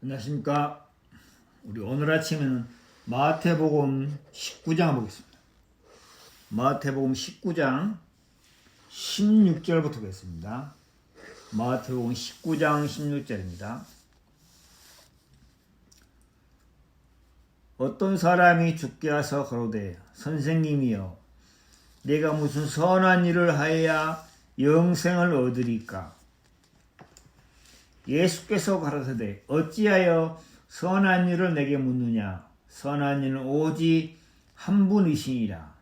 안녕하십니까. 우리 오늘 아침에는 마태복음 19장 보겠습니다. 마태복음 19장 16절부터 보겠습니다. 마태복음 19장 16절입니다. 어떤 사람이 죽게 하서 가로되 선생님이여 내가 무슨 선한 일을 하여야 영생을 얻으리까? 예수께서 가라사대 어찌하여 선한 일을 내게 묻느냐? 선한 일은 오직 한 분이시니라.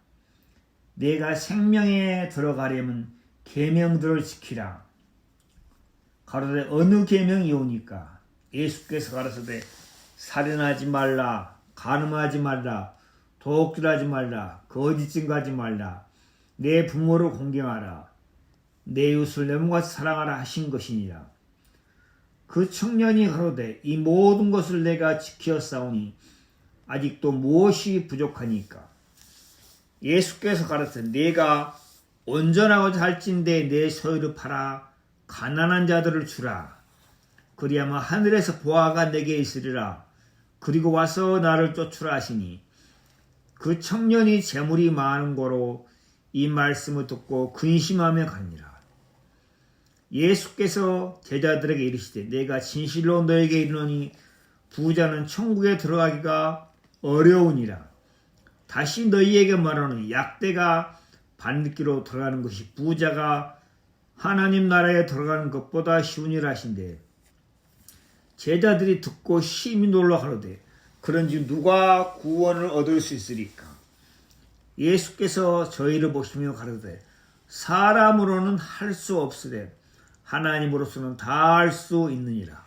내가 생명에 들어가려면 계명들을 지키라. 가라사대 어느 계명이 오니까? 예수께서 가라사대 살인하지 말라, 간음하지 말라, 도둑질하지 말라, 거짓 증거하지 말라, 내 부모를 공경하라, 내 이웃을 내 몸같이 사랑하라 하신 것이니라. 그 청년이 가로되 이 모든 것을 내가 지켰사오니 아직도 무엇이 부족하니까? 예수께서 가라사대 내가 온전하고자 할진대 내 소유를 팔아 가난한 자들을 주라. 그리하면 하늘에서 보화가 내게 있으리라. 그리고 와서 나를 쫓으라 하시니 그 청년이 재물이 많은 거로 이 말씀을 듣고 근심하며 가니라. 예수께서 제자들에게 이르시되 내가 진실로 너에게 이르노니 부자는 천국에 들어가기가 어려우니라. 다시 너희에게 말하노니 약대가 반드기로 들어가는 것이 부자가 하나님 나라에 들어가는 것보다 쉬우니라 하신대. 제자들이 듣고 심히 놀라 가로되 그런즉 누가 구원을 얻을 수 있으리까? 예수께서 저희를 보시며 가로되 사람으로는 할 수 없으되 하나님으로서는 다 할 수 있느니라.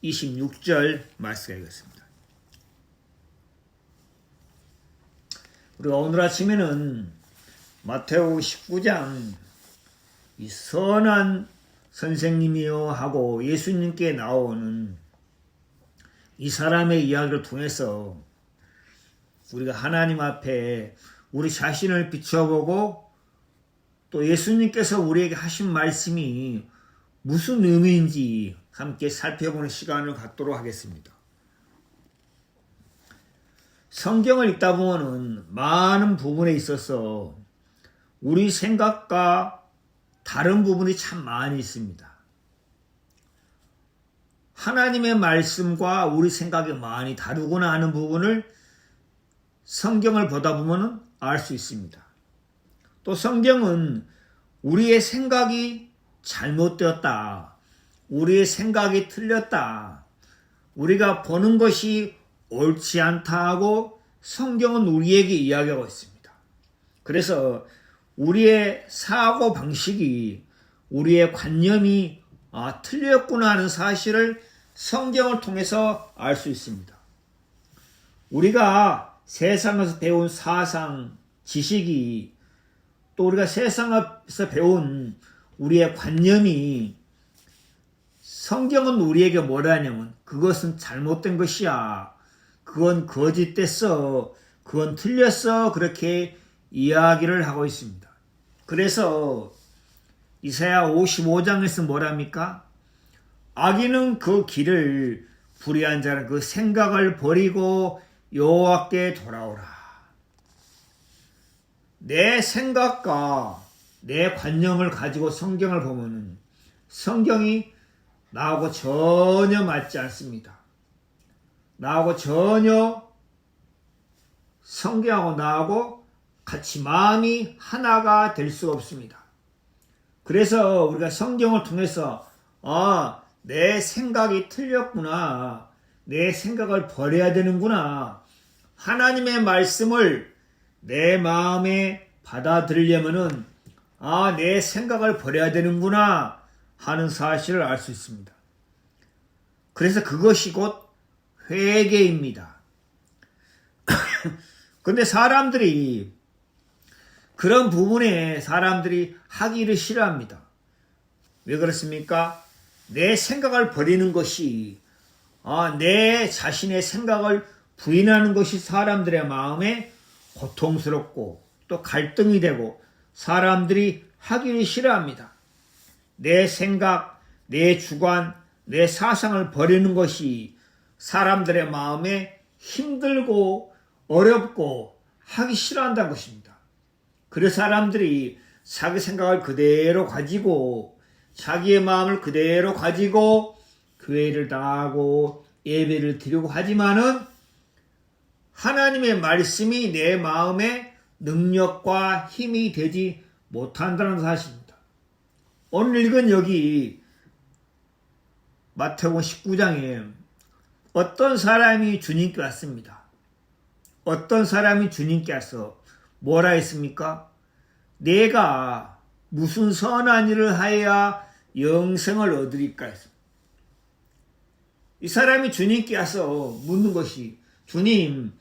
26절 말씀하겠습니다. 우리가 오늘 아침에는 마태복음 19장 이 선한 선생님이여 하고 예수님께 나오는 이 사람의 이야기를 통해서 우리가 하나님 앞에 우리 자신을 비춰보고 또 예수님께서 우리에게 하신 말씀이 무슨 의미인지 함께 살펴보는 시간을 갖도록 하겠습니다. 성경을 읽다 보면은 많은 부분에 있어서 우리 생각과 다른 부분이 참 많이 있습니다. 하나님의 말씀과 우리 생각이 많이 다르구나 하는 부분을 성경을 보다 보면은 알 수 있습니다. 또 성경은 우리의 생각이 잘못되었다, 우리의 생각이 틀렸다, 우리가 보는 것이 옳지 않다 하고 성경은 우리에게 이야기하고 있습니다. 그래서 우리의 사고 방식이, 우리의 관념이 틀렸구나 하는 사실을 성경을 통해서 알 수 있습니다. 우리가 세상에서 배운 사상, 지식이 또 우리가 세상에서 배운 우리의 관념이 성경은 우리에게 뭐라 하냐면 그것은 잘못된 것이야, 그건 거짓됐어, 그건 틀렸어, 그렇게 이야기를 하고 있습니다. 그래서 이사야 55장에서 뭐랍니까? 악인은 그 길을, 불의한 자는 그 생각을 버리고 여호와께 돌아오라. 내 생각과 내 관념을 가지고 성경을 보면은 성경이 나하고 전혀 맞지 않습니다. 나하고 전혀 성경하고 나하고 같이 마음이 하나가 될 수가 없습니다. 그래서 우리가 성경을 통해서 내 생각이 틀렸구나, 내 생각을 버려야 되는구나, 하나님의 말씀을 내 마음에 받아들이려면은 내 생각을 버려야 되는구나 하는 사실을 알 수 있습니다. 그래서 그것이 곧 회개입니다. 그런데 사람들이 그런 부분에 사람들이 하기를 싫어합니다. 왜 그렇습니까? 내 생각을 버리는 것이, 내 자신의 생각을 부인하는 것이 사람들의 마음에 고통스럽고 또 갈등이 되고 사람들이 하기를 싫어합니다. 내 생각, 내 주관, 내 사상을 버리는 것이 사람들의 마음에 힘들고 어렵고 하기 싫어한다는 것입니다. 그래서 사람들이 자기 생각을 그대로 가지고 자기의 마음을 그대로 가지고 교회를 나가고 예배를 드리고 하지만은 하나님의 말씀이 내 마음에 능력과 힘이 되지 못한다는 사실입니다. 오늘 읽은 여기 마태복음 19장에 어떤 사람이 주님께 왔습니다. 어떤 사람이 주님께 와서 뭐라 했습니까? 내가 무슨 선한 일을 하여야 영생을 얻으리까 했습니다. 이 사람이 주님께 와서 묻는 것이 주님,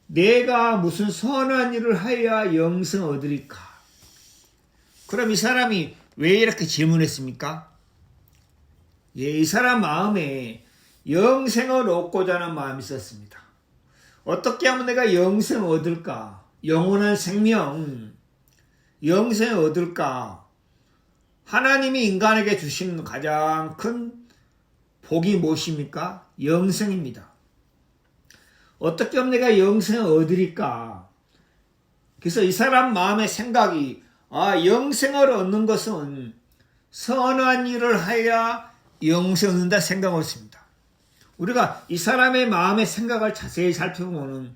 내가 무슨 선한 일을 하여야 영생을 얻으리까? 그럼 이 사람이 왜 이렇게 질문했습니까? 예, 이 사람 마음에 영생을 얻고자 하는 마음이 있었습니다. 어떻게 하면 내가 영생을 얻을까? 영원한 생명, 영생을 얻을까? 하나님이 인간에게 주신 가장 큰 복이 무엇입니까? 영생입니다. 어떻게 하면 내가 영생을 얻으리까? 그래서 이 사람 마음의 생각이 영생을 얻는 것은 선한 일을 하여야 영생을 얻는다 생각을 했습니다. 우리가 이 사람의 마음의 생각을 자세히 살펴보면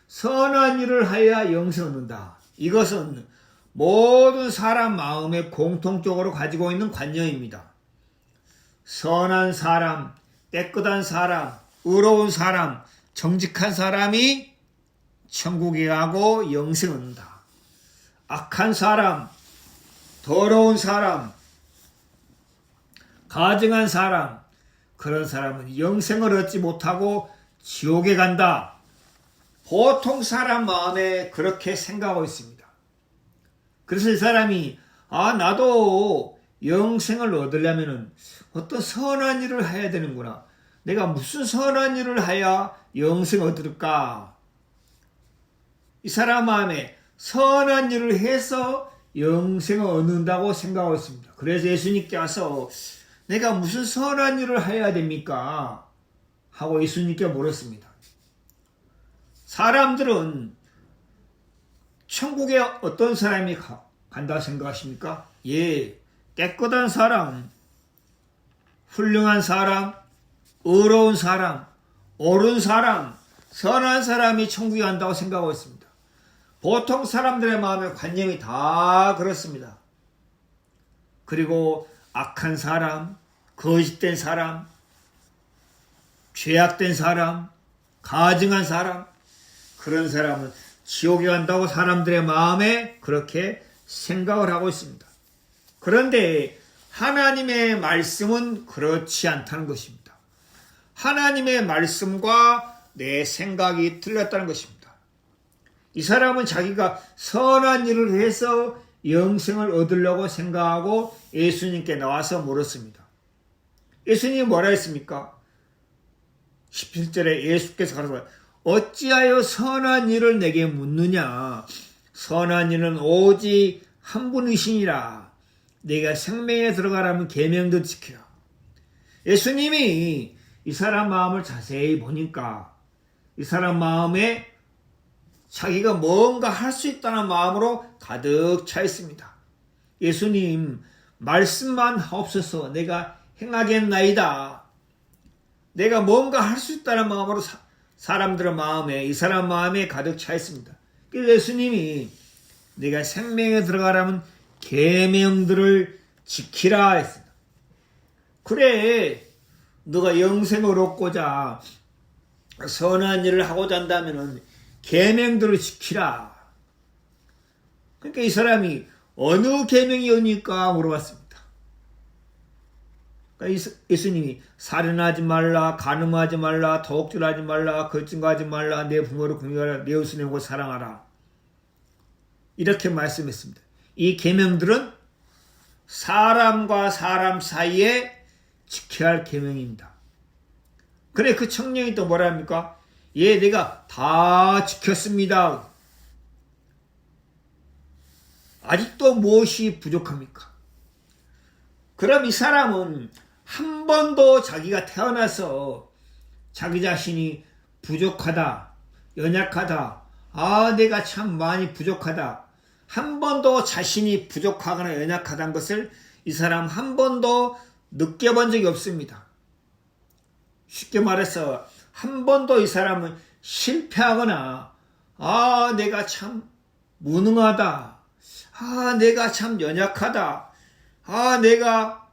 선한 일을 하여야 영생을 얻는다. 이것은 모든 사람 마음에 공통적으로 가지고 있는 관념입니다. 선한 사람, 깨끗한 사람, 의로운 사람, 정직한 사람이 천국에 가고 영생을 얻는다. 악한 사람, 더러운 사람, 가증한 사람, 그런 사람은 영생을 얻지 못하고 지옥에 간다. 보통 사람 마음에 그렇게 생각하고 있습니다. 그래서 이 사람이 나도 영생을 얻으려면 어떤 선한 일을 해야 되는구나. 내가 무슨 선한 일을 해야 영생을 얻을까? 이 사람 마음에 선한 일을 해서 영생을 얻는다고 생각하고 있습니다. 그래서 예수님께 와서 내가 무슨 선한 일을 해야 됩니까? 하고 예수님께 물었습니다. 사람들은 천국에 어떤 사람이 간다 생각하십니까? 예, 깨끗한 사람, 훌륭한 사람, 의로운 사람, 옳은 사람, 선한 사람이 천국에 간다고 생각하고 있습니다. 보통 사람들의 마음의 관념이 다 그렇습니다. 그리고 악한 사람, 거짓된 사람, 죄악된 사람, 가증한 사람, 그런 사람은 지옥에 간다고 사람들의 마음에 그렇게 생각을 하고 있습니다. 그런데 하나님의 말씀은 그렇지 않다는 것입니다. 하나님의 말씀과 내 생각이 틀렸다는 것입니다. 이 사람은 자기가 선한 일을 해서 영생을 얻으려고 생각하고 예수님께 나와서 물었습니다. 예수님이 뭐라 했습니까? 17절에 예수께서 가로되 어찌하여 선한 일을 내게 묻느냐? 선한 일은 오직 한 분이시니라. 내가 생명에 들어가라면 계명도 지키라. 예수님이 이 사람 마음을 자세히 보니까 이 사람 마음에 자기가 뭔가 할 수 있다는 마음으로 가득 차 있습니다. 예수님, 말씀만 하옵소서. 내가 행하겠나이다. 내가 뭔가 할 수 있다는 마음으로 사람들의 마음에, 이 사람 마음에 가득 차 있습니다. 그래서 예수님이 내가 생명에 들어가라면 계명들을 지키라 했습니다. 그래, 너가 영생을 얻고자 선한 일을 하고자 한다면 계명들을 지키라. 그러니까 이 사람이 어느 계명이옵니까? 물어봤습니다. 그러니까 예수님이 살인하지 말라, 간음하지 말라, 도둑질하지 말라, 거짓말하지 말라, 내 부모를 공경하라, 내 이웃을 곧 사랑하라. 이렇게 말씀했습니다. 이 계명들은 사람과 사람 사이에 지켜야 할 계명입니다. 그래, 그 청년이 또 뭐라 합니까? 예, 내가 다 지켰습니다. 아직도 무엇이 부족합니까? 그럼 이 사람은 한 번도 자기가 태어나서 자기 자신이 부족하다, 연약하다, 내가 참 많이 부족하다, 한 번도 자신이 부족하거나 연약하다는 것을 이 사람 한 번도 느껴본 적이 없습니다. 쉽게 말해서 한 번도 이 사람은 실패하거나 내가 참 무능하다, 내가 참 연약하다, 내가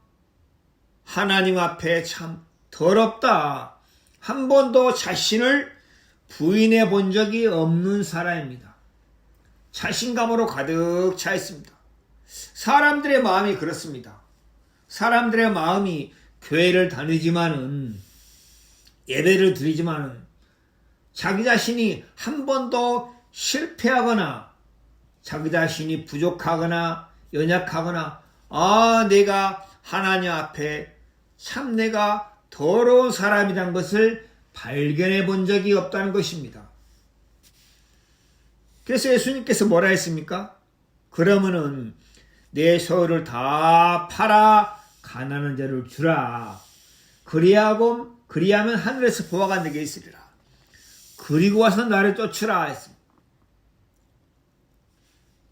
하나님 앞에 참 더럽다, 한 번도 자신을 부인해 본 적이 없는 사람입니다. 자신감으로 가득 차 있습니다. 사람들의 마음이 그렇습니다. 사람들의 마음이 교회를 다니지만은, 예배를 드리지만은 자기 자신이 한 번도 실패하거나 자기 자신이 부족하거나 연약하거나 내가 하나님 앞에 참 내가 더러운 사람이라는 것을 발견해 본 적이 없다는 것입니다. 그래서 예수님께서 뭐라 했습니까? 그러면은 내 소유를 다 팔아 가난한 자를 주라. 그리하면 하늘에서 보화가 내게 있으리라. 그리고 와서 나를 쫓으라 했습니다.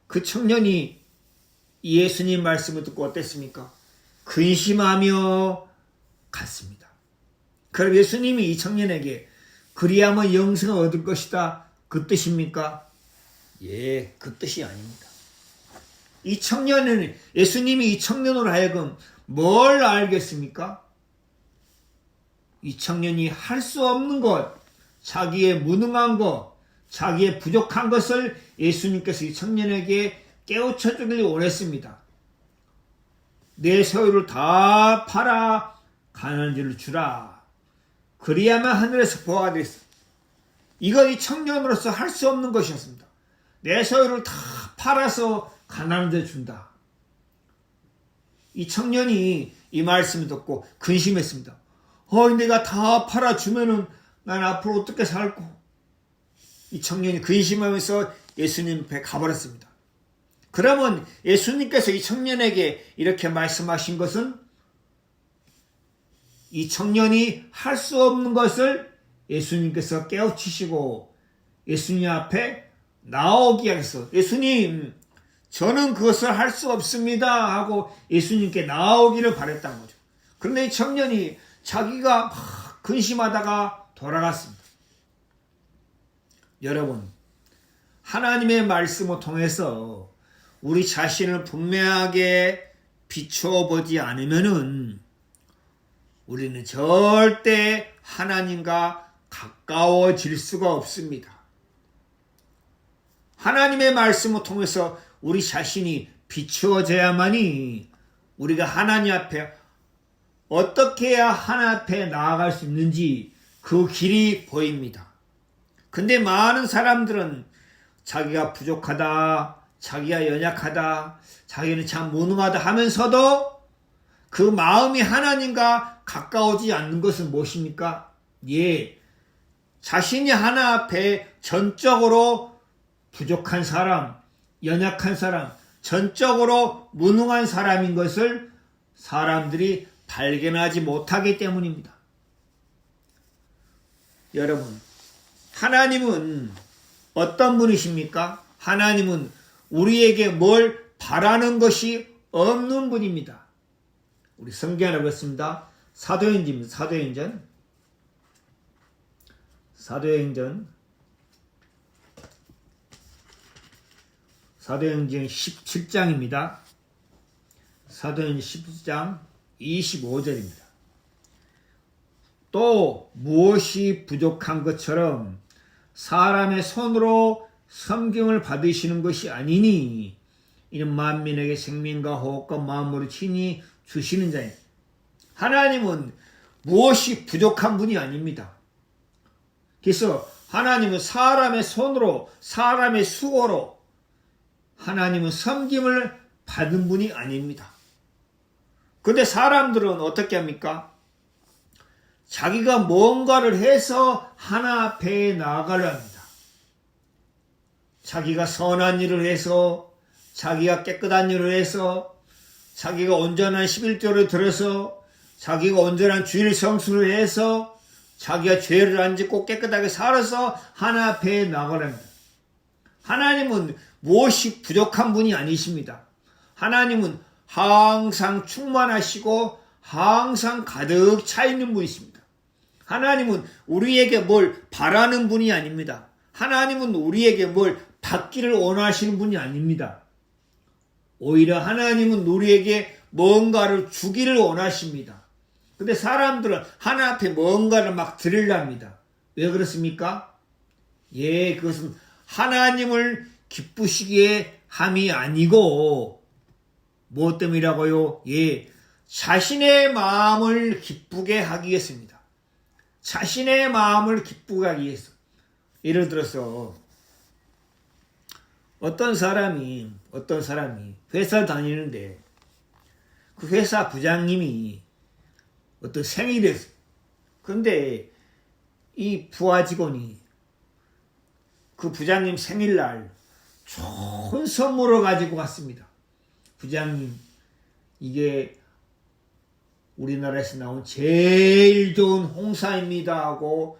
그 청년이 예수님 말씀을 듣고 어땠습니까? 근심하며 갔습니다. 그럼 예수님이 이 청년에게 그리하면 영생을 얻을 것이다, 그 뜻입니까? 예, 그 뜻이 아닙니다. 이 청년은, 예수님이 이 청년으로 하여금 뭘 알겠습니까? 이 청년이 할 수 없는 것, 자기의 무능한 것, 자기의 부족한 것을 예수님께서 이 청년에게 깨우쳐 주길 원했습니다. 내 소유를 다 팔아 가난한 자를 주라. 그리하면 하늘에서 보화가 되겠습니다. 이건 이 청년으로서 할 수 없는 것이었습니다. 내 소유를 다 팔아서 가난한 자 준다. 이 청년이 이 말씀을 듣고 근심했습니다. 내가 다 팔아주면은 난 앞으로 어떻게 살고. 이 청년이 근심하면서 예수님 앞에 가버렸습니다. 그러면 예수님께서 이 청년에게 이렇게 말씀하신 것은 이 청년이 할 수 없는 것을 예수님께서 깨우치시고 예수님 앞에 나오게 하셔서, 예수님, 저는 그것을 할 수 없습니다 하고 예수님께 나오기를 바랬던 거죠. 그런데 이 청년이 자기가 근심하다가 돌아갔습니다. 여러분, 하나님의 말씀을 통해서 우리 자신을 분명하게 비추어 보지 않으면은 우리는 절대 하나님과 가까워질 수가 없습니다. 하나님의 말씀을 통해서 우리 자신이 비추어져야만이 우리가 하나님 앞에 어떻게 해야 하나님 앞에 나아갈 수 있는지 그 길이 보입니다. 근데 많은 사람들은 자기가 부족하다, 자기가 연약하다, 자기는 참 무능하다 하면서도 그 마음이 하나님과 가까워지지 않는 것은 무엇입니까? 예, 자신이 하나 앞에 전적으로 부족한 사람, 연약한 사람, 전적으로 무능한 사람인 것을 사람들이 발견하지 못하기 때문입니다. 여러분, 하나님은 어떤 분이십니까? 하나님은 우리에게 뭘 바라는 것이 없는 분입니다. 우리 성경을 보겠습니다. 사도행전입니다. 사도행전 17장입니다. 사도행전 17장 25절입니다. 또 무엇이 부족한 것처럼 사람의 손으로 섬김을 받으시는 것이 아니니 이는 만민에게 생명과 호흡과 마음으로 친히 주시는 자입니다. 하나님은 무엇이 부족한 분이 아닙니다. 그래서 하나님은 사람의 손으로, 사람의 수고로 하나님은 섬김을 받은 분이 아닙니다. 그런데 사람들은 어떻게 합니까? 자기가 뭔가를 해서 하나 앞에 나아가려 합니다. 자기가 선한 일을 해서, 자기가 깨끗한 일을 해서, 자기가 온전한 11조를 들어서, 자기가 온전한 주일 성수를 해서, 자기가 죄를 안 짓고 깨끗하게 살아서 하나님 앞에 나가랍니다. 하나님은 무엇이 부족한 분이 아니십니다. 하나님은 항상 충만하시고 항상 가득 차 있는 분이십니다. 하나님은 우리에게 뭘 바라는 분이 아닙니다. 하나님은 우리에게 뭘 받기를 원하시는 분이 아닙니다. 오히려 하나님은 우리에게 뭔가를 주기를 원하십니다. 근데 사람들은 하나님 앞에 뭔가를 막 드리려합니다. 왜 그렇습니까? 예, 그것은 하나님을 기쁘시게 함이 아니고 무엇 때문이라고요? 예, 자신의 마음을 기쁘게 하기 위해서입니다. 자신의 마음을 기쁘게 하기 위해서. 예를 들어서 어떤 사람이 회사 다니는데 그 회사 부장님이 어떤 생일이었어요. 그런데 이 부하 직원이 그 부장님 생일날 좋은 선물을 가지고 왔습니다. 부장님, 이게 우리나라에서 나온 제일 좋은 홍사입니다 하고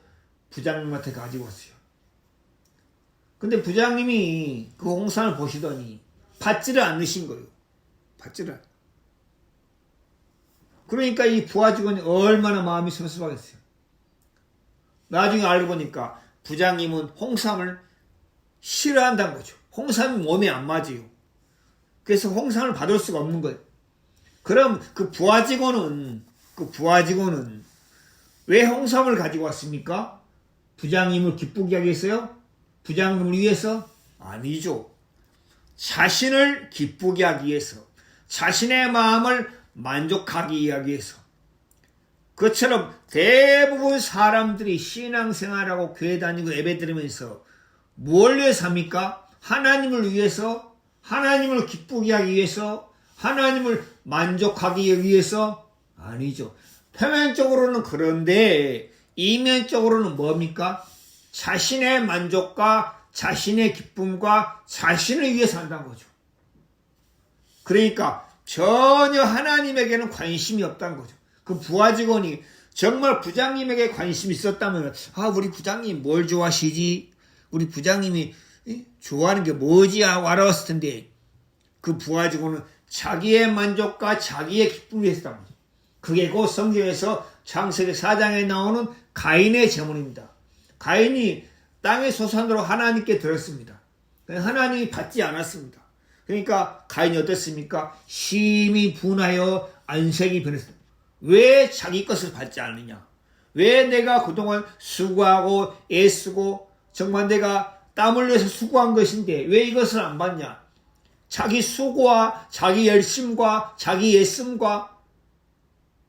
부장님한테 가지고 왔어요. 근데 부장님이 그 홍삼을 보시더니 받지를 않으신 거예요. 받지를 않. 그러니까 이 부하 직원이 얼마나 마음이 섭섭하겠어요. 나중에 알고 보니까 부장님은 홍삼을 싫어한다는 거죠. 홍삼이 몸에 안 맞아요. 그래서 홍삼을 받을 수가 없는 거예요. 그럼 그 부하 직원은 왜 홍삼을 가지고 왔습니까? 부장님을 기쁘게 하기 위해서요? 부장님을 위해서? 아니죠. 자신을 기쁘게 하기 위해서, 자신의 마음을 만족하기 위해서. 그처럼 대부분 사람들이 신앙생활하고 교회 다니고 예배드리면서 뭘 위해서 합니까? 하나님을 위해서, 하나님을 기쁘게 하기 위해서, 하나님을 만족하기 위해서? 아니죠. 표면적으로는 그런데 이면적으로는 뭡니까? 자신의 만족과 자신의 기쁨과 자신을 위해서 한다는 거죠. 그러니까 전혀 하나님에게는 관심이 없다는 거죠. 그 부하 직원이 정말 부장님에게 관심이 있었다면 우리 부장님 뭘 좋아하시지? 우리 부장님이 좋아하는 게 뭐지? 하고 알아봤을 텐데 그 부하 직원은 자기의 만족과 자기의 기쁨을 위해서 거죠. 그게 곧 성경에서 창세기 4장에 나오는 가인의 제문입니다. 가인이 땅의 소산으로 하나님께 들었습니다. 하나님이 받지 않았습니다. 그러니까 가인이 어땠습니까? 심히 분하여 안색이 변했습니다. 왜 자기 것을 받지 않느냐? 왜 내가 그동안 수고하고 애쓰고 정말 내가 땀 흘려서 수고한 것인데 왜 이것을 안 받냐? 자기 수고와 자기 열심과 자기 애씀과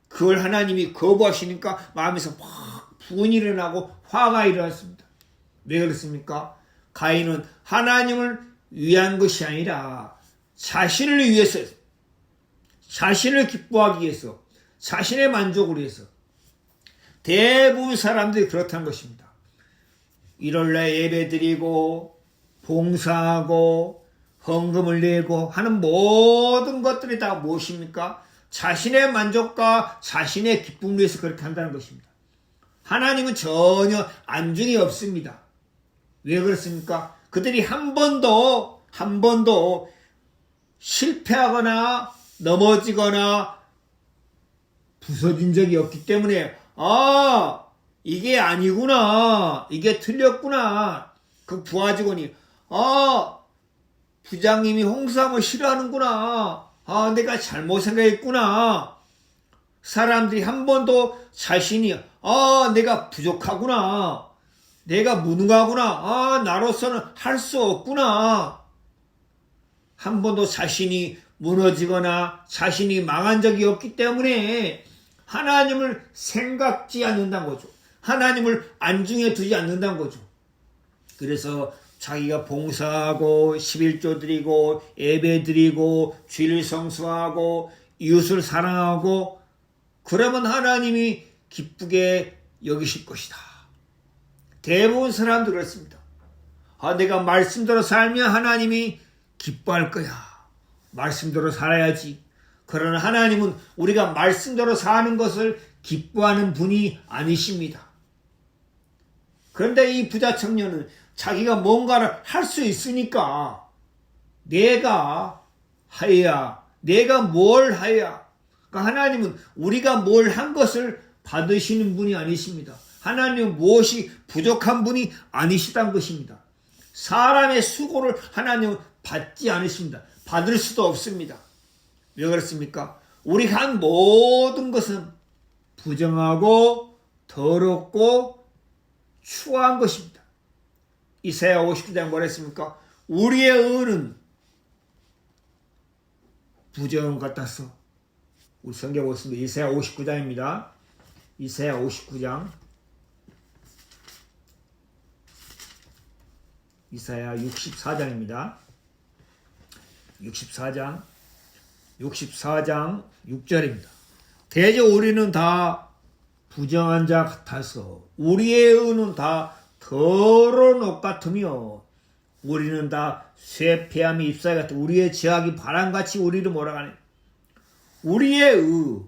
그걸 하나님이 거부하시니까 마음에서 막 분이 일어나고 화가 일어났습니다. 왜 그렇습니까? 가인은 하나님을 위한 것이 아니라 자신을 위해서, 자신을 기뻐하기 위해서, 자신의 만족을 위해서. 대부분 사람들이 그렇다는 것입니다. 일요일날 예배드리고 봉사하고 헌금을 내고 하는 모든 것들이 다 무엇입니까? 자신의 만족과 자신의 기쁨을 위해서 그렇게 한다는 것입니다. 하나님은 전혀 안중이 없습니다. 왜 그렇습니까? 그들이 한 번도 실패하거나 넘어지거나 부서진 적이 없기 때문에 이게 아니구나, 이게 틀렸구나. 그 부하 직원이 부장님이 홍삼을 싫어하는구나, 내가 잘못 생각했구나. 사람들이 한 번도 자신이 내가 부족하구나, 내가 무능하구나, 나로서는 할 수 없구나, 한 번도 자신이 무너지거나 자신이 망한 적이 없기 때문에 하나님을 생각지 않는다는 거죠. 하나님을 안중에 두지 않는다는 거죠. 그래서 자기가 봉사하고 11조 드리고 예배 드리고 주일 성수하고 이웃을 사랑하고 그러면 하나님이 기쁘게 여기실 것이다. 대부분 사람도 그렇습니다. 내가 말씀대로 살면 하나님이 기뻐할 거야. 말씀대로 살아야지. 그러나 하나님은 우리가 말씀대로 사는 것을 기뻐하는 분이 아니십니다. 그런데 이 부자 청년은 자기가 뭔가를 할 수 있으니까 내가 하여야, 내가 뭘 하여야. 그러니까 하나님은 우리가 뭘 한 것을 받으시는 분이 아니십니다. 하나님은 무엇이 부족한 분이 아니시다는 것입니다. 사람의 수고를 하나님은 받지 않으십니다. 받을 수도 없습니다. 왜 그렇습니까? 우리가 한 모든 것은 부정하고 더럽고 추한 것입니다. 이사야 59장 뭐라 했습니까? 우리의 의는 부정 같아서. 우리 성경 보겠습니다. 이사야 59장입니다. 이사야 59장. 이사야 64장입니다. 64장 6절입니다. 대저 우리는 다 부정한 자 같아서 우리의 의는 다 더러운 옷 같으며 우리는 다 쇠폐함이 잎사귀 같아. 우리의 죄악이 바람같이 우리를 몰아가네. 우리의 의,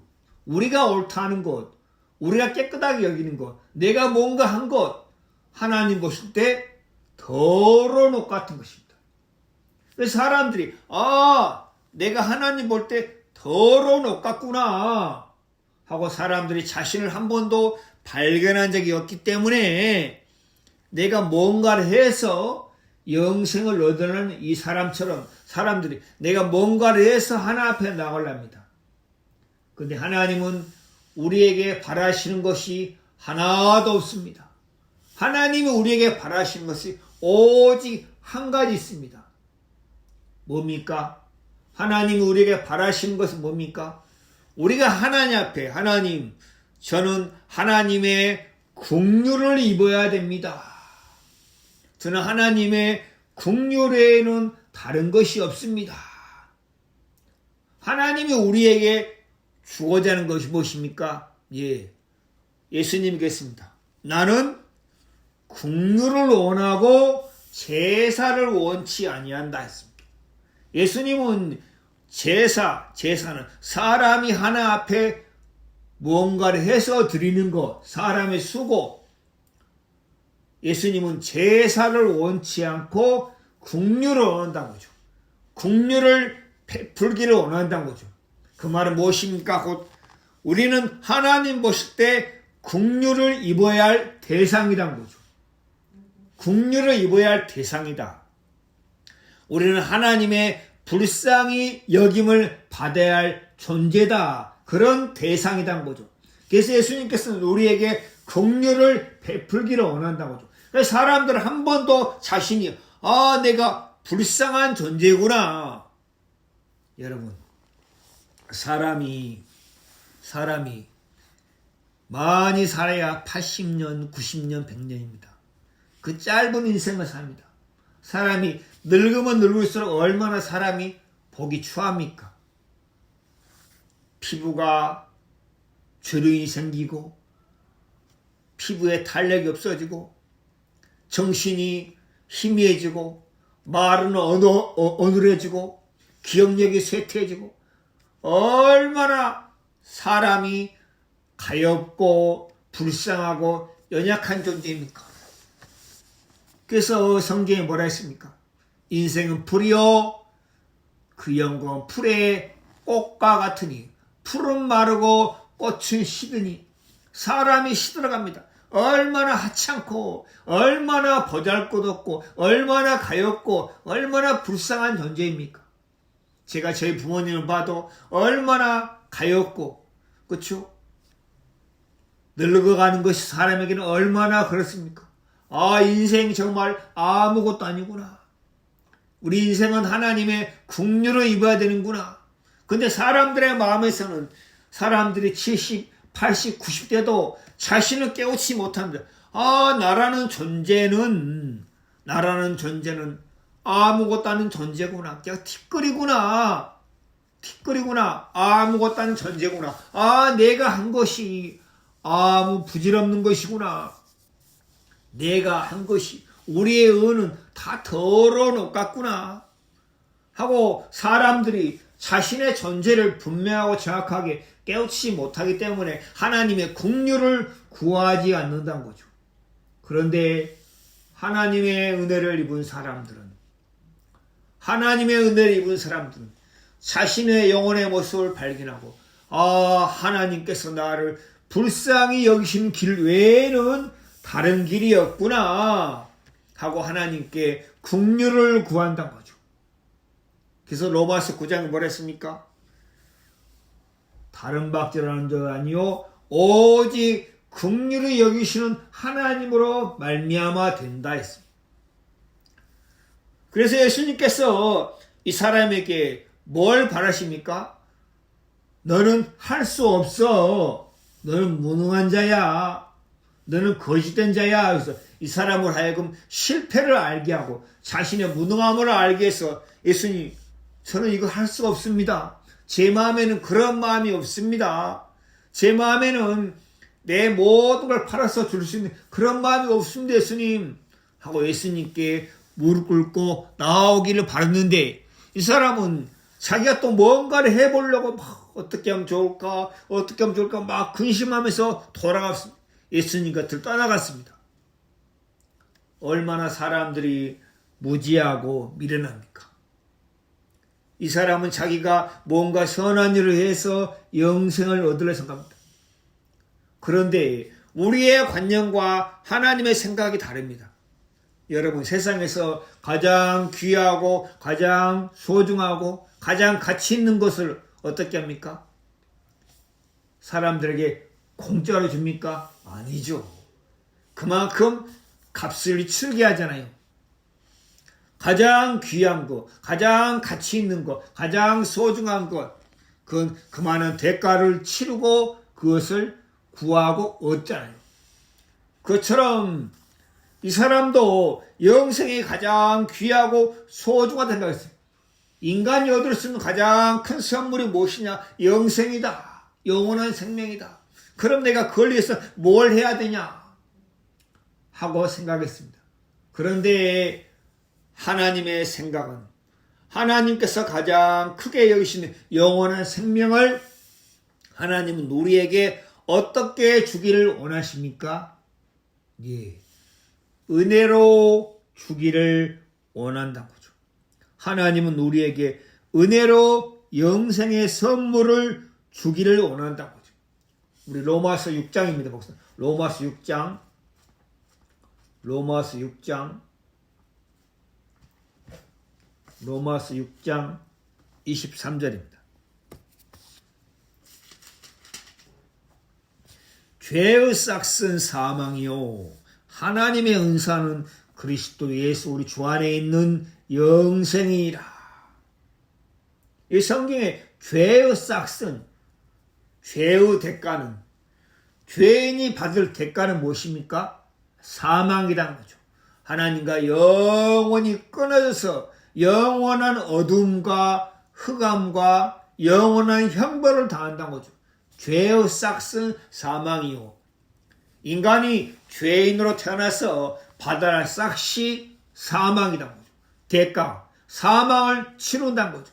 우리가 옳다는 것, 우리가 깨끗하게 여기는 것, 내가 뭔가 한 것, 하나님 보실 때 더러운 옷 같은 것입니다. 그래서 사람들이 내가 하나님 볼 때 더러운 옷 같구나 하고 사람들이 자신을 한 번도 발견한 적이 없기 때문에 내가 뭔가를 해서 영생을 얻으려는 이 사람처럼 사람들이 내가 뭔가를 해서 하나 앞에 나가려합니다. 그런데 하나님은 우리에게 바라시는 것이 하나도 없습니다. 하나님이 우리에게 바라시는 것이 오직 한 가지 있습니다. 뭡니까? 하나님이 우리에게 바라시는 것은 뭡니까? 우리가 하나님 앞에 하나님, 저는 하나님의 긍휼을 입어야 됩니다. 저는 하나님의 긍휼 외에는 다른 것이 없습니다. 하나님이 우리에게 주고자 하는 것이 무엇입니까? 예수님이 그랬습니다. 나는 긍휼을 원하고 제사를 원치 아니한다 했습니다. 예수님은 제사는 사람이 하나 앞에 무언가를 해서 드리는 것, 사람의 수고. 예수님은 제사를 원치 않고 긍휼을 원한다는 거죠. 긍휼을 베풀기를 원한다는 거죠. 그 말은 무엇입니까? 곧 우리는 하나님 보실 때 긍휼을 입어야 할 대상이라는 거죠. 긍휼을 입어야 할 대상이다. 우리는 하나님의 불쌍히 여김을 받아야 할 존재다. 그런 대상이라는 거죠. 그래서 예수님께서는 우리에게 긍휼을 베풀기를 원한다는 거죠. 그래서 사람들은 한 번도 자신이 내가 불쌍한 존재구나. 여러분, 사람이 많이 살아야 80년, 90년, 100년입니다. 그 짧은 인생을 삽니다. 사람이 늙으면 늙을수록 얼마나 사람이 보기 추합니까? 피부가 주름이 생기고 피부에 탄력이 없어지고 정신이 희미해지고 말은 어눌해지고 기억력이 쇠퇴해지고 얼마나 사람이 가엾고 불쌍하고 연약한 존재입니까? 그래서 성경에 뭐라 했습니까? 인생은 풀이요 그 영광은 풀의 꽃과 같으니 풀은 마르고 꽃은 시드니 사람이 시들어갑니다. 얼마나 하찮고 얼마나 보잘것없고 얼마나 가엾고 얼마나 불쌍한 존재입니까? 제가 저희 부모님을 봐도 얼마나 가엾고 그렇죠? 늙어가는 것이 사람에게는 얼마나 그렇습니까? 인생이 정말 아무것도 아니구나. 우리 인생은 하나님의 긍휼을 입어야 되는구나. 근데 사람들의 마음에서는 사람들이 70, 80, 90대도 자신을 깨우치 못합니다. 나라는 존재는 아무것도 아닌 존재구나. 그냥 티끌이구나. 아무것도 아닌 존재구나. 내가 한 것이 아무 부질없는 것이구나. 내가 한 것이 우리의 의는 다 더러운 옷 같구나 하고 사람들이 자신의 존재를 분명하고 정확하게 깨우치지 못하기 때문에 하나님의 긍휼을 구하지 않는다는 거죠. 그런데 하나님의 은혜를 입은 사람들은 자신의 영혼의 모습을 발견하고 하나님께서 나를 불쌍히 여기신 길 외에는 다른 길이 없구나 하고 하나님께 긍휼을 구한다는 거죠. 그래서 로마서 9장에 뭐라 했습니까? 다른 박제라는 자 아니요 오직 긍휼히 여기시는 하나님으로 말미암아 된다 했습니다. 그래서 예수님께서 이 사람에게 뭘 바라십니까? 너는 할 수 없어. 너는 무능한 자야. 너는 거짓된 자야. 그래서 이 사람을 하여금 실패를 알게 하고 자신의 무능함을 알게 해서 예수님, 저는 이거 할 수가 없습니다. 제 마음에는 그런 마음이 없습니다. 제 마음에는 내 모든 걸 팔아서 줄 수 있는 그런 마음이 없습니다, 예수님. 하고 예수님께 무릎 꿇고 나오기를 바랐는데 이 사람은 자기가 또 뭔가를 해보려고 막 어떻게 하면 좋을까 막 근심하면서 돌아갔습니다. 예수님 곁을 떠나갔습니다. 얼마나 사람들이 무지하고 미련합니까? 이 사람은 자기가 뭔가 선한 일을 해서 영생을 얻으려 생각합니다. 그런데 우리의 관념과 하나님의 생각이 다릅니다. 여러분, 세상에서 가장 귀하고 가장 소중하고 가장 가치 있는 것을 어떻게 합니까? 사람들에게 공짜로 줍니까? 아니죠. 그만큼 값을 치르게 하잖아요. 가장 귀한 것, 가장 가치 있는 것, 가장 소중한 것, 그건 그 많은 대가를 치르고 그것을 구하고 얻잖아요. 그것처럼 이 사람도 영생이 가장 귀하고 소중하다 생각했어요. 인간이 얻을 수 있는 가장 큰 선물이 무엇이냐? 영생이다. 영원한 생명이다. 그럼 내가 그걸 위해서 뭘 해야 되냐? 하고 생각했습니다. 그런데 하나님의 생각은 하나님께서 가장 크게 여기시는 영원한 생명을 하나님은 우리에게 어떻게 주기를 원하십니까? 예, 은혜로 주기를 원한다는 거죠. 하나님은 우리에게 은혜로 영생의 선물을 주기를 원한다는 거죠. 우리 로마서 6장입니다. 목사. 로마서 6장 23절입니다. 죄의 싹은 사망이요 하나님의 은사는 그리스도 예수 우리 주 안에 있는 영생이라. 이 성경에 죄의 싹은, 죄의 대가는, 죄인이 받을 대가는 무엇입니까? 사망이라는 거죠. 하나님과 영원히 끊어져서 영원한 어둠과 흑암과 영원한 형벌을 당한다는 거죠. 죄의 싹은 사망이요. 인간이 죄인으로 태어나서 받아야 할 싹이 사망이라는 거죠. 대가, 사망을 치른다는 거죠.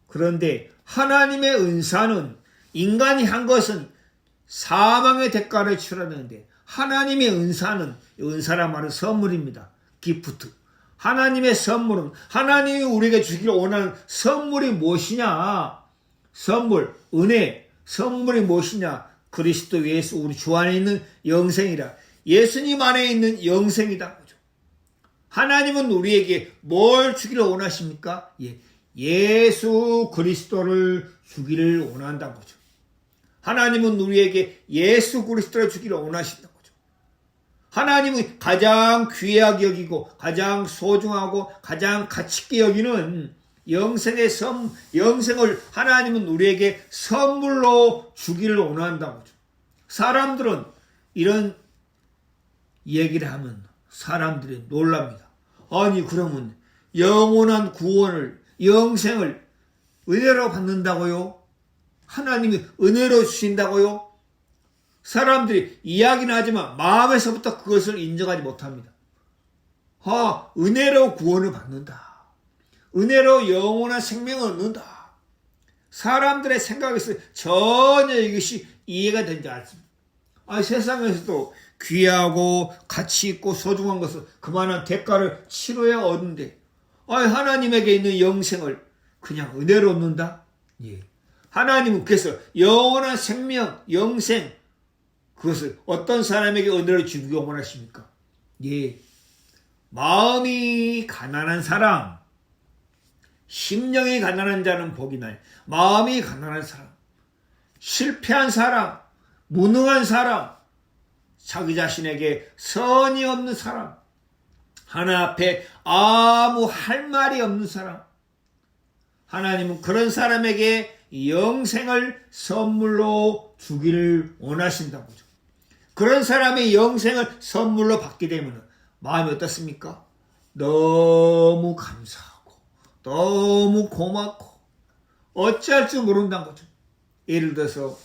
그런데 하나님의 은사는 인간이 한 것은 사망의 대가를 치러내는데 하나님의 은사란 말은 선물입니다. 기프트. 하나님의 선물은 하나님이 우리에게 주기를 원하는 선물이 무엇이냐? 선물, 은혜, 선물이 무엇이냐? 그리스도 예수 우리 주 안에 있는 영생이라. 예수님 안에 있는 영생이다. 하나님은 우리에게 뭘 주기를 원하십니까? 예수 그리스도를 주기를 원한다는 거죠. 하나님은 우리에게 예수 그리스도를 주기를 원하신다는 거죠. 하나님은 가장 귀하게 여기고 가장 소중하고 가장 가치 있게 여기는 영생을 하나님은 우리에게 선물로 주기를 원한다는 거죠. 사람들은 이런 얘기를 하면 사람들이 놀랍니다. 아니 그러면 영원한 구원을 영생을 은혜로 받는다고요? 하나님이 은혜로 주신다고요? 사람들이 이야기는 하지만 마음에서부터 그것을 인정하지 못합니다. 은혜로 구원을 받는다. 은혜로 영원한 생명을 얻는다. 사람들의 생각에서 전혀 이것이 이해가 되지 않습니다. 세상에서도 귀하고 가치 있고 소중한 것을 그만한 대가를 치러야 얻는데 하나님에게 있는 영생을 그냥 은혜로 얻는다? 예. 하나님은 그래서 영원한 생명, 영생 그것을 어떤 사람에게 은혜로 주기 원하십니까? 예. 마음이 가난한 사람, 심령이 가난한 자는 복이 나요. 마음이 가난한 사람, 실패한 사람, 무능한 사람, 자기 자신에게 선이 없는 사람, 하나 앞에 아무 할 말이 없는 사람, 하나님은 그런 사람에게 영생을 선물로 주기를 원하신다고요. 그런 사람의 영생을 선물로 받게 되면 마음이 어떻습니까? 너무 감사하고 너무 고맙고 어찌할 줄 모른다는 거죠. 예를 들어서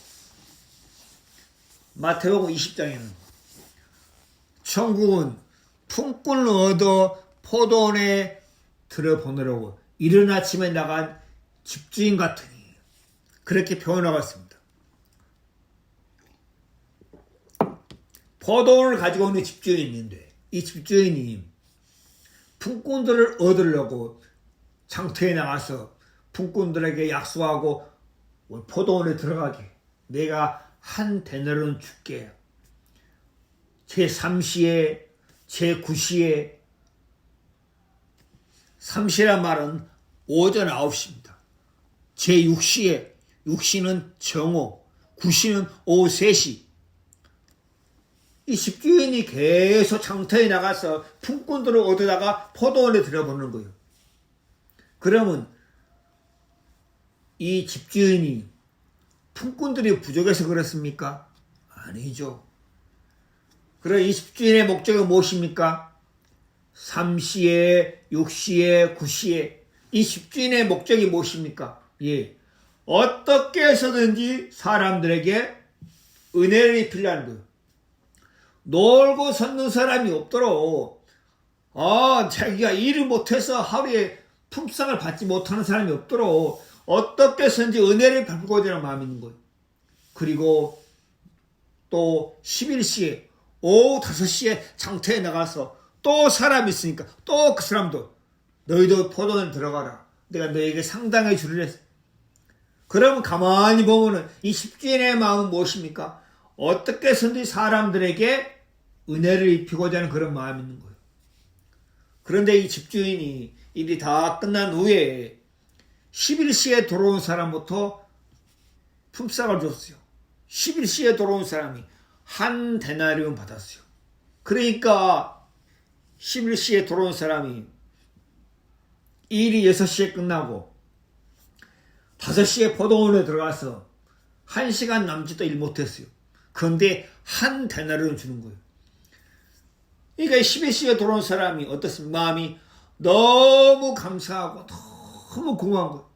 마태복음 20장에는 천국은 품꾼을 얻어 포도원에 들어보내려고 이른 아침에 나간 집주인 같으니 그렇게 표현하고 있습니다. 포도원을 가지고 오는 집주인이 있는데 이 집주인이 품꾼들을 얻으려고 장터에 나가서 품꾼들에게 약속하고 포도원에 들어가게 내가 한 데나리온 줄게. 제3시에 제9시에 3시란 말은 오전 9시입니다. 제6시에 6시는 정오 9시는 오후 3시 이 집주인이 계속 장터에 나가서 품꾼들을 얻어다가 포도원에 들어보는 거예요. 그러면 이 집주인이 품꾼들이 부족해서 그렇습니까? 아니죠. 그럼 이 집주인의 목적은 무엇입니까? 3시에 6시에 9시에 이 집주인의 목적이 무엇입니까? 예, 어떻게 해서든지 사람들에게 은혜를 입히려는 거예요. 놀고 섰는 사람이 없도록 자기가 일을 못해서 하루에 품삯을 받지 못하는 사람이 없도록 어떻게 해서든지 은혜를 베풀고자 하는 마음이 있는 거예요. 그리고 또 11시에 오후 5시에 장터에 나가서 또 사람이 있으니까 또 그 사람도 너희도 포도원에 들어가라. 내가 너에게 상당히 주리라 했어. 그러면 가만히 보면은 이 집주인의 마음은 무엇입니까? 어떻게 해서든지 사람들에게 은혜를 입히고자 하는 그런 마음이 있는 거예요. 그런데 이 집주인이 일이 다 끝난 후에 11시에 들어온 사람부터 품삯을 줬어요. 11시에 들어온 사람이 한 데나리온 받았어요. 그러니까 11시에 들어온 사람이 일이 6시에 끝나고 5시에 포도원에 들어가서 1시간 남짓도 일 못했어요. 그런데 한 데나리온 주는 거예요. 그러니까 11시에 들어온 사람이 어떻습니까? 마음이 너무 감사하고 너무 고마운 거예요.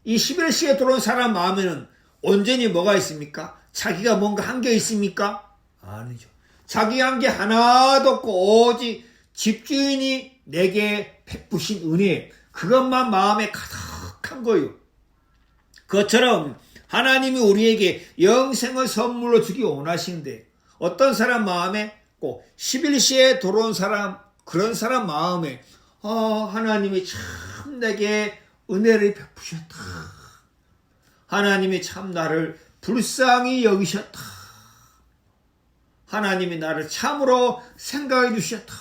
이 11시에 들어온 사람 마음에는 온전히 뭐가 있습니까? 자기가 뭔가 한 게 있습니까? 아니죠. 자기 한 게 하나도 없고 오직 집주인이 내게 베푸신 은혜 그것만 마음에 가득한 거예요. 그것처럼 하나님이 우리에게 영생을 선물로 주기 원하시는데 어떤 사람 마음에 꼭 11시에 들어온 사람 그런 사람 마음에 하나님이 참 내게 은혜를 베푸셨다. 하나님이 참 나를 불쌍히 여기셨다. 하나님이 나를 참으로 생각해 주셨다.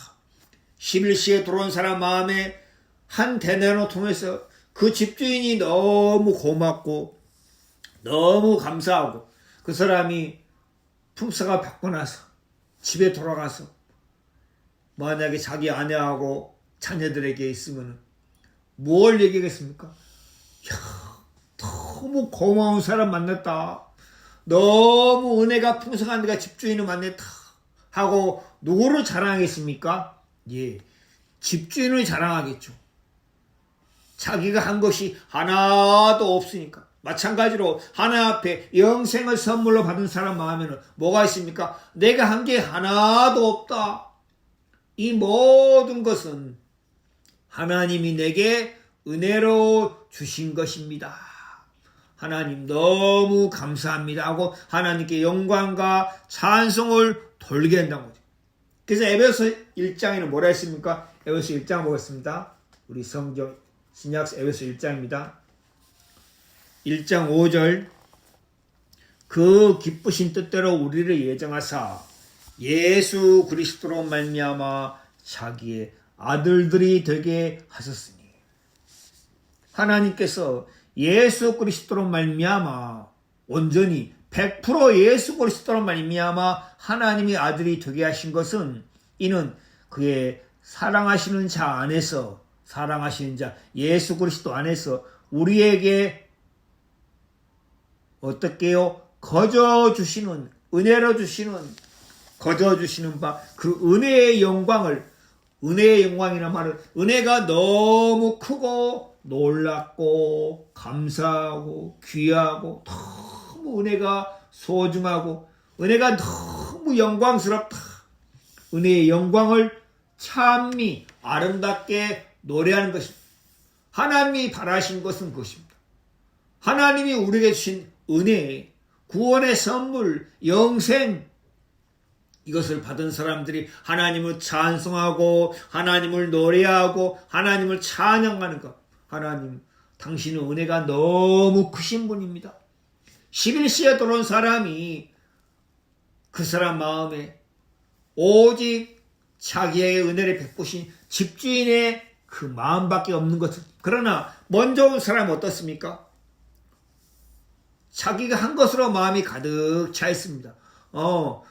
11시에 들어온 사람 마음에 한 데나리온을 통해서 그 집주인이 너무 고맙고 너무 감사하고 그 사람이 품삯을 받고 나서 집에 돌아가서 만약에 자기 아내하고 자녀들에게 있으면 뭘 얘기하겠습니까? 너무 고마운 사람 만났다. 너무 은혜가 풍성한 내가 집주인을 만났다. 하고 누구를 자랑하겠습니까? 예, 집주인을 자랑하겠죠. 자기가 한 것이 하나도 없으니까. 마찬가지로 하나 앞에 영생을 선물로 받은 사람 마음에는 뭐가 있습니까? 내가 한 게 하나도 없다. 이 모든 것은 하나님이 내게 은혜로 주신 것입니다. 하나님 너무 감사합니다 하고 하나님께 영광과 찬송을 돌게 한다는 거죠. 그래서 에베소 1장에는 뭐라 했습니까? 에베소 1장 보겠습니다. 우리 성경 신약 에베소 1장입니다. 1장 5절 그 기쁘신 뜻대로 우리를 예정하사 예수 그리스도로 말미암아 자기의 아들들이 되게 하셨으니 하나님께서 예수 그리스도로 말미암아 온전히 100% 예수 그리스도로 말미암아 하나님의 아들이 되게 하신 것은 이는 그의 사랑하시는 자 안에서 사랑하시는 자 예수 그리스도 안에서 우리에게 어떻게요? 거저 주시는 은혜로 주시는 거저 주시는 바 그 은혜의 영광을 은혜의 영광이란 말은 은혜가 너무 크고 놀랍고 감사하고 귀하고 너무 은혜가 소중하고 은혜가 너무 영광스럽다. 은혜의 영광을 찬미 아름답게 노래하는 것입니다. 하나님이 바라신 것은 그것입니다. 하나님이 우리에게 주신 은혜, 구원의 선물, 영생 이것을 받은 사람들이 하나님을 찬송하고 하나님을 노래하고 하나님을 찬양하는 것. 하나님, 당신의 은혜가 너무 크신 분입니다. 11시에 들어온 사람이 그 사람 마음에 오직 자기에게 은혜를 베푸신 집주인의 그 마음밖에 없는 것은 그러나 먼저 온 사람은 어떻습니까? 자기가 한 것으로 마음이 가득 차 있습니다.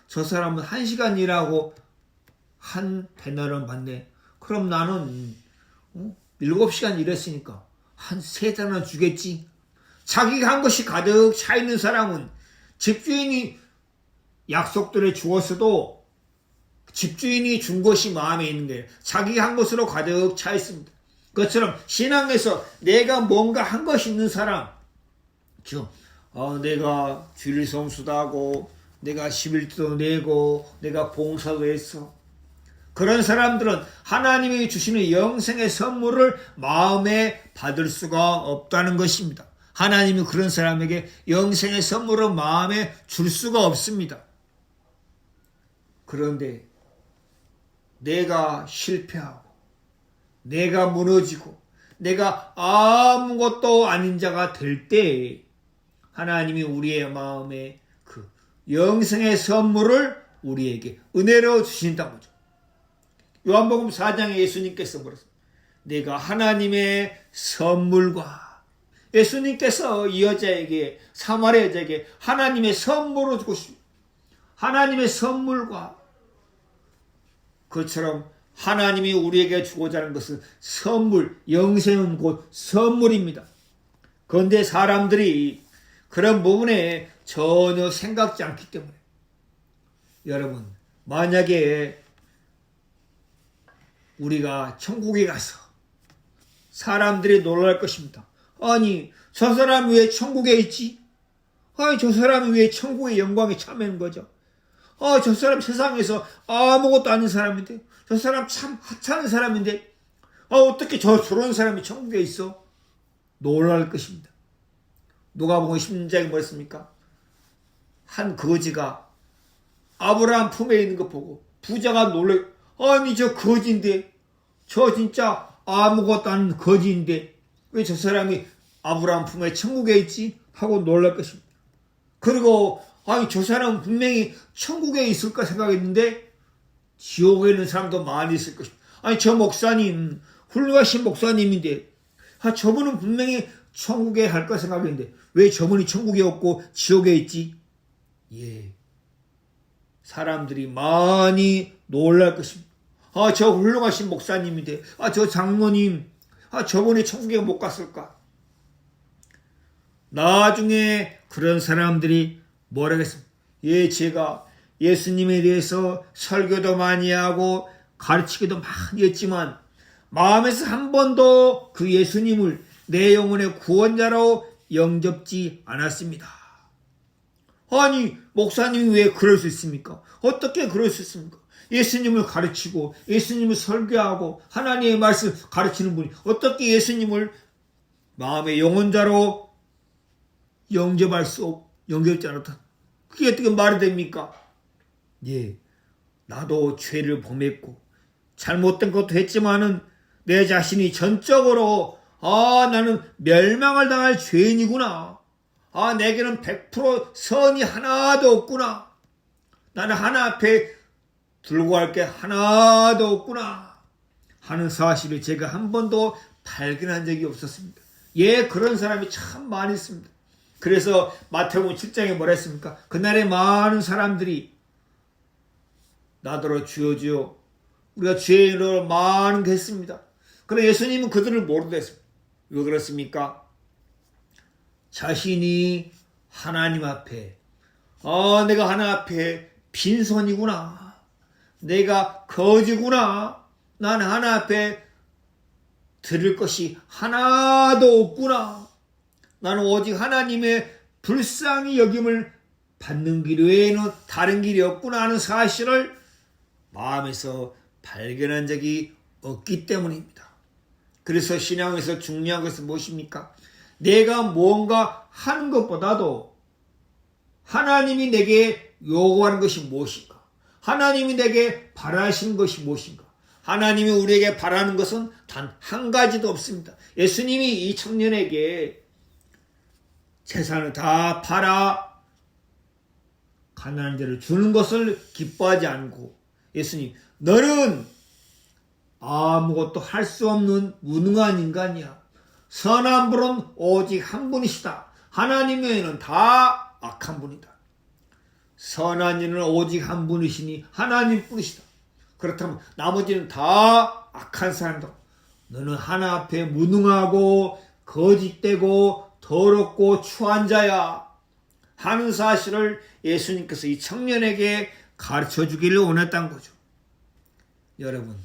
저 사람은 1시간 일하고 한 배널은 받네. 그럼 나는 7시간 일했으니까 한 3배널 주겠지. 자기가 한 것이 가득 차 있는 사람은 집주인이 약속들을 주었어도 집주인이 준 것이 마음에 있는 거예요. 자기가 한 것으로 가득 차 있습니다. 그것처럼 신앙에서 내가 뭔가 한 것이 있는 사람, 내가 주일 성수도 하고 내가 11조도 내고 내가 봉사도 했어. 그런 사람들은 하나님이 주시는 영생의 선물을 마음에 받을 수가 없다는 것입니다. 하나님이 그런 사람에게 영생의 선물을 마음에 줄 수가 없습니다. 그런데 내가 실패하고 내가 무너지고 내가 아무것도 아닌 자가 될 때 하나님이 우리의 마음에 그 영생의 선물을 우리에게 은혜로 주신다는 거죠. 요한복음 4장에 예수님께서 뭐랬어요? 내가 하나님의 선물과 예수님께서 이 여자에게 사마리아 여자에게 하나님의 선물을 주고 싶습니다. 하나님의 선물과 그처럼 하나님이 우리에게 주고자 하는 것은 선물, 영생은 곧 선물입니다. 그런데 사람들이 그런 부분에 전혀 생각지 않기 때문에 여러분 만약에 우리가 천국에 가서 사람들이 놀랄 것입니다. 아니 저 사람이 왜 천국에 있지? 아니 저 사람이 왜 천국의 영광에 참여하는 거죠? 저 사람 세상에서 아무것도 아닌 사람인데 저 사람 참 하찮은 사람인데 어떻게 저런 사람이 천국에 있어? 놀랄 것입니다. 누가복음 16장에 뭐였습니까? 한 거지가 아브라함 품에 있는 거 보고 부자가 놀래. 아니 저 거지인데 저 진짜 아무것도 아닌 거지인데 왜 저 사람이 아브라함 품에 천국에 있지? 하고 놀랄 것입니다. 그리고 아니 저 사람은 분명히 천국에 있을까 생각했는데 지옥에 있는 사람도 많이 있을 것입니다. 아니 저 목사님 훌륭하신 목사님인데 저분은 분명히 천국에 갈까 생각했는데 왜 저분이 천국에 없고 지옥에 있지? 예, 사람들이 많이 놀랄 것입니다. 저 훌륭하신 목사님인데 저 장로님 저분이 천국에 못 갔을까? 나중에 그런 사람들이 뭐라 했습니까? 제가 예수님에 대해서 설교도 많이 하고 가르치기도 많이 했지만 마음에서 한 번도 그 예수님을 내 영혼의 구원자로 영접지 않았습니다. 아니 목사님이 왜 그럴 수 있습니까? 어떻게 그럴 수 있습니까? 예수님을 가르치고 예수님을 설교하고 하나님의 말씀 가르치는 분이 어떻게 예수님을 마음의 영혼자로 영접지 않았다? 그게 어떻게 말이 됩니까? 예, 나도 죄를 범했고 잘못된 것도 했지만은 내 자신이 전적으로 나는 멸망을 당할 죄인이구나. 내게는 100% 선이 하나도 없구나. 나는 하나 앞에 들고 갈 게 하나도 없구나 하는 사실을 제가 한 번도 발견한 적이 없었습니다. 그런 사람이 참 많이 있습니다. 그래서 마태복음 7장에 뭐라 했습니까? 그날에 많은 사람들이 나더러 주여 주여 우리가 죄인으로 많은 게 했습니다. 그러나 예수님은 그들을 모르게 했습니다. 왜 그렇습니까? 자신이 하나님 앞에 내가 하나님 앞에 빈손이구나. 내가 거지구나. 나는 하나님 앞에 드릴 것이 하나도 없구나. 나는 오직 하나님의 불쌍히 여김을 받는 길 외에는 다른 길이 없구나 하는 사실을 마음에서 발견한 적이 없기 때문입니다. 그래서 신앙에서 중요한 것은 무엇입니까? 내가 무언가 하는 것보다도 하나님이 내게 요구하는 것이 무엇인가? 하나님이 내게 바라시는 것이 무엇인가? 하나님이 우리에게 바라는 것은 단 한 가지도 없습니다. 예수님이 이 청년에게 재산을 다 팔아 가난한 자를 주는 것을 기뻐하지 않고 예수님, 너는 아무것도 할 수 없는 무능한 인간이야. 선한 분은 오직 한 분이시다. 하나님 외에는 다 악한 분이다. 선한 이는 오직 한 분이시니 하나님뿐이시다. 그렇다면 나머지는 다 악한 사람이다. 너는 하나 앞에 무능하고 거짓되고 더럽고 추한 자야 하는 사실을 예수님께서 이 청년에게 가르쳐 주기를 원했던 거죠. 여러분,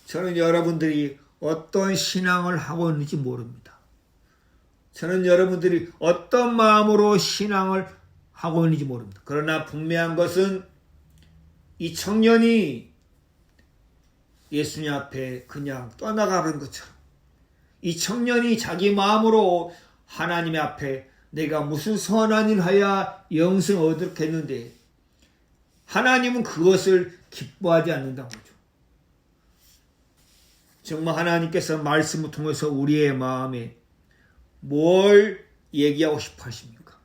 저는 여러분들이 어떤 신앙을 하고 있는지 모릅니다. 저는 여러분들이 어떤 마음으로 신앙을 하고 있는지 모릅니다. 그러나 분명한 것은 이 청년이 예수님 앞에 그냥 떠나가는 것처럼 이 청년이 자기 마음으로 하나님 앞에 내가 무슨 선한 일 하여 영생을 얻겠는데 하나님은 그것을 기뻐하지 않는다는 거죠. 정말 하나님께서 말씀을 통해서 우리의 마음에 뭘 얘기하고 싶어 하십니까?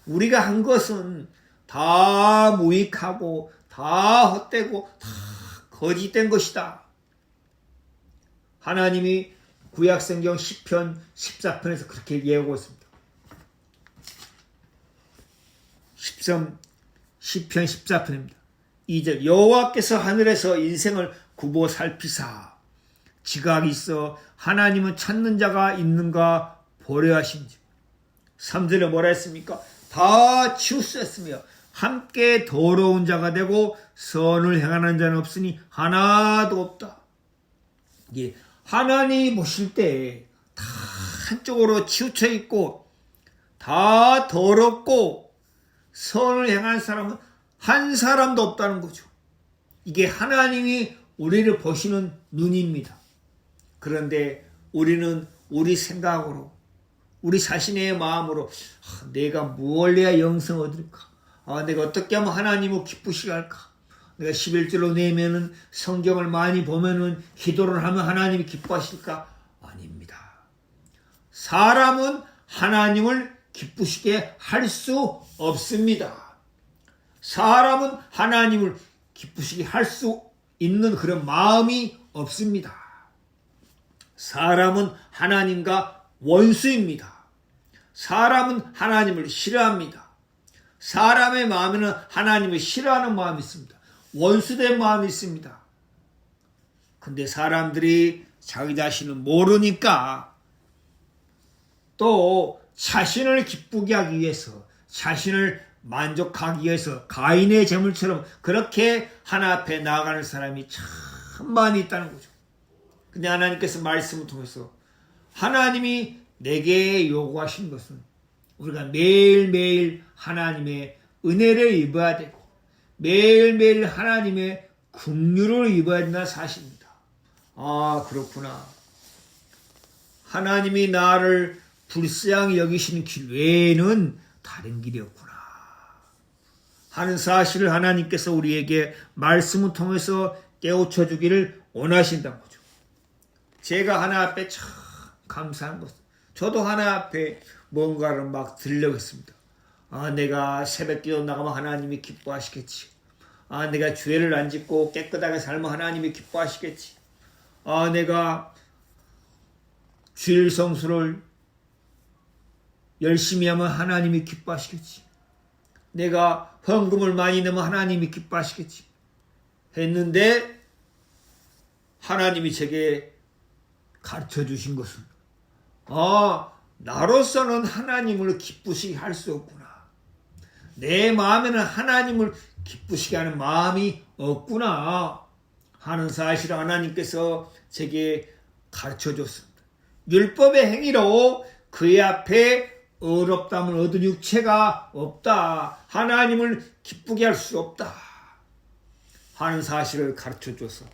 우리가 한 것은 다 무익하고 다 헛되고 다 거짓된 것이다. 하나님이 구약성경 10편 14편에서 그렇게 얘기하고 있습니다. 10편 14편입니다. 2절 여호와께서 하늘에서 인생을 굽어 살피사 지각이 있어 하나님은 찾는 자가 있는가 보려 하신지. 3절에 뭐라 했습니까? 다 치우쳤으며 함께 더러운 자가 되고 선을 행하는 자는 없으니 하나도 없다. 이게 하나님 보실 때 다 한쪽으로 치우쳐 있고 다 더럽고 선을 행하는 사람은 한 사람도 없다는 거죠. 이게 하나님이 우리를 보시는 눈입니다. 그런데 우리는 우리 생각으로 우리 자신의 마음으로 내가 무엇을 해야 영생을 얻을까? 내가 어떻게 하면 하나님을 기쁘시게 할까? 내가 11절로 내면은 성경을 많이 보면은 기도를 하면 하나님이 기뻐하실까? 아닙니다. 사람은 하나님을 기쁘시게 할 수 없습니다. 사람은 하나님을 기쁘시게 할 수 있는 그런 마음이 없습니다. 사람은 하나님과 원수입니다. 사람은 하나님을 싫어합니다. 사람의 마음에는 하나님을 싫어하는 마음이 있습니다. 원수된 마음이 있습니다. 근데 사람들이 자기 자신을 모르니까 또 자신을 기쁘게 하기 위해서 자신을 만족하기 위해서 가인의 제물처럼 그렇게 하나 앞에 나아가는 사람이 참 많이 있다는 거죠. 근데 하나님께서 말씀을 통해서 하나님이 내게 요구하신 것은 우리가 매일매일 하나님의 은혜를 입어야 되고 매일매일 하나님의 긍휼을 입어야 된다는 사실입니다. 그렇구나. 하나님이 나를 불쌍히 여기시는 길 외에는 다른 길이 없구나. 하는 사실을 하나님께서 우리에게 말씀을 통해서 깨우쳐 주기를 원하신다는 거죠. 제가 하나 앞에 참 감사한 것, 저도 하나 앞에 뭔가를 막 들려겠습니다. 내가 새벽기도 나가면 하나님이 기뻐하시겠지. 내가 죄를 안 짓고 깨끗하게 살면 하나님이 기뻐하시겠지. 내가 주일 성수를 열심히 하면 하나님이 기뻐하시겠지. 내가 헌금을 많이 내면 하나님이 기뻐하시겠지. 했는데 하나님이 제게 가르쳐 주신 것은 나로서는 하나님을 기쁘시게 할 수 없구나. 내 마음에는 하나님을 기쁘시게 하는 마음이 없구나 하는 사실을 하나님께서 제게 가르쳐 줬습니다. 율법의 행위로 그의 앞에 어렵다면 얻은 육체가 없다. 하나님을 기쁘게 할 수 없다 하는 사실을 가르쳐 줘서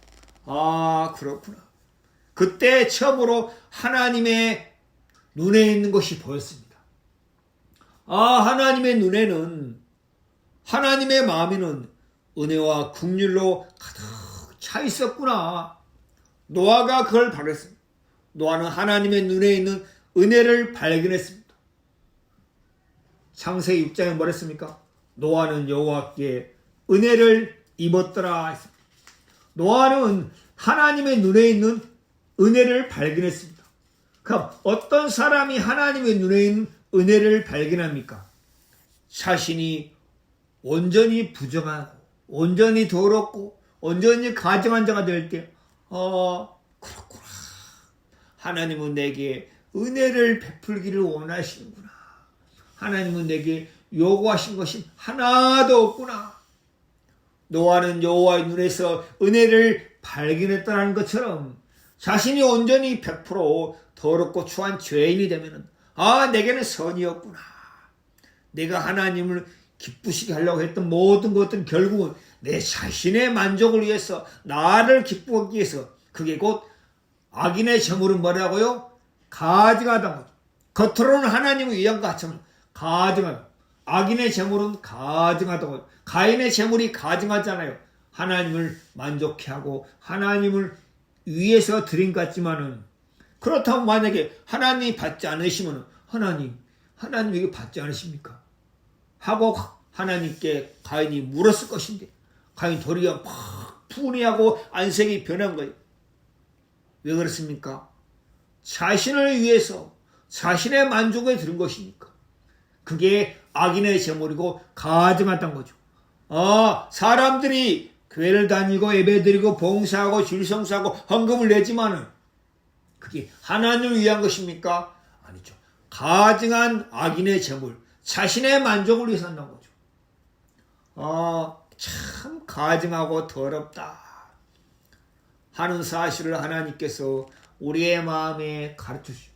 그렇구나. 그때 처음으로 하나님의 눈에 있는 것이 보였습니다. 하나님의 눈에는, 하나님의 마음에는 은혜와 긍휼로 가득 차 있었구나. 노아가 그걸 발견했습니다. 노아는 하나님의 눈에 있는 은혜를 발견했습니다. 창세기 6장에 뭐랬습니까? 노아는 여호와께 은혜를 입었더라 했습니다. 노아는 하나님의 눈에 있는 은혜를 발견했습니다. 그럼 어떤 사람이 하나님의 눈에 있는 은혜를 발견합니까? 자신이 온전히 부정하고 온전히 더럽고 온전히 가증한 자가 될 때 그렇구나. 하나님은 내게 은혜를 베풀기를 원하시는구나. 하나님은 내게 요구하신 것이 하나도 없구나. 노아는 여호와의 눈에서 은혜를 발견했다는 것처럼 자신이 온전히 100% 더럽고 추한 죄인이 되면 내게는 선이 없구나. 내가 하나님을 기쁘시게 하려고 했던 모든 것들은 결국은 내 자신의 만족을 위해서, 나를 기쁘기 위해서, 그게 곧 악인의 재물은 뭐라고요? 가증하다고. 겉으로는 하나님을 위한 것 같지만 가증하다. 악인의 재물은 가증하다고. 가인의 재물이 가증하잖아요. 하나님을 만족해 하고 하나님을 위해서 드린 것 같지만은, 그렇다면 만약에 하나님이 받지 않으시면 하나님 이거 받지 않으십니까? 하고 하나님께 가인이 물었을 것인데, 가인 도리어 막 분해하고 안색이 변한 거예요. 왜 그렇습니까? 자신을 위해서 자신의 만족에 들은 것이니까. 그게 악인의 재물이고 가증하다는 거죠. 사람들이 교회를 다니고 예배드리고 봉사하고 주일성수하고 헌금을 내지만은 그게 하나님을 위한 것입니까? 아니죠. 가증한 악인의 재물, 자신의 만족을 위해서 한다는 거죠. 참 가증하고 더럽다 하는 사실을 하나님께서 우리의 마음에 가르쳐 주시오.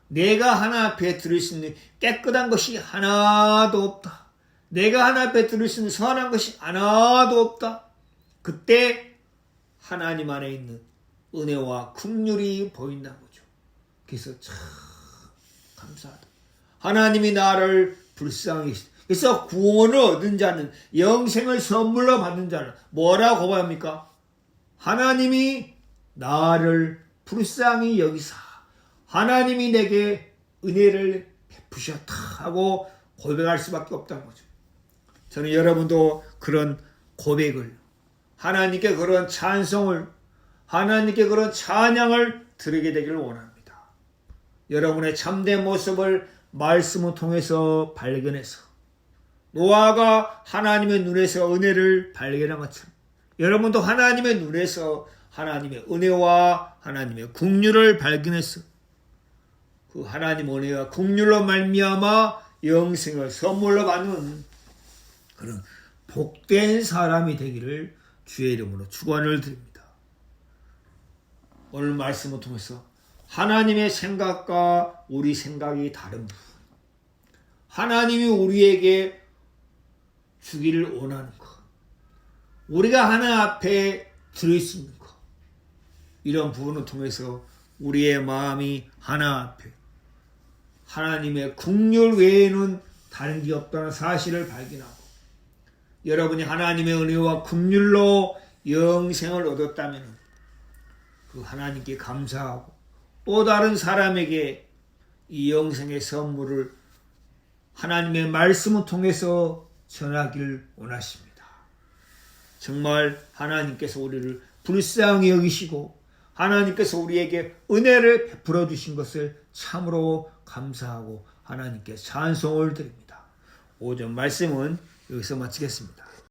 내가 하나 앞에 들을 수 있는 깨끗한 것이 하나도 없다. 내가 하나 앞에 들을 수 있는 선한 것이 하나도 없다. 그때 하나님 안에 있는 은혜와 긍휼이 보인다는 거죠. 그래서 참 감사하다. 하나님이 나를 불쌍히 여기시다. 그래서 구원을 얻은 자는, 영생을 선물로 받는 자는 뭐라고 고백합니까? 하나님이 나를 불쌍히 여기사 하나님이 내게 은혜를 베푸셨다 하고 고백할 수밖에 없다는 거죠. 저는 여러분도 그런 고백을, 하나님께 그런 찬송을, 하나님께 그런 찬양을 드리게 되기를 원합니다. 여러분의 참된 모습을 말씀을 통해서 발견해서 노아가 하나님의 눈에서 은혜를 발견한 것처럼 여러분도 하나님의 눈에서 하나님의 은혜와 하나님의 긍휼을 발견해서 그 하나님 은혜와 긍휼로 말미암아 영생을 선물로 받는 그런 복된 사람이 되기를 주의 이름으로 축원을 드립니다. 오늘 말씀을 통해서 하나님의 생각과 우리 생각이 다른 부분, 하나님이 우리에게 주기를 원하는 것, 우리가 하나 앞에 들을 수 있는 것, 이런 부분을 통해서 우리의 마음이 하나 앞에 하나님의 긍휼 외에는 다른 게 없다는 사실을 발견하고, 여러분이 하나님의 은혜와 긍휼로 영생을 얻었다면 그 하나님께 감사하고 또 다른 사람에게 이 영생의 선물을 하나님의 말씀을 통해서 전하기를 원하십니다. 정말 하나님께서 우리를 불쌍히 여기시고 하나님께서 우리에게 은혜를 베풀어 주신 것을 참으로 감사하고 하나님께 찬송을 드립니다. 오전 말씀은 여기서 마치겠습니다.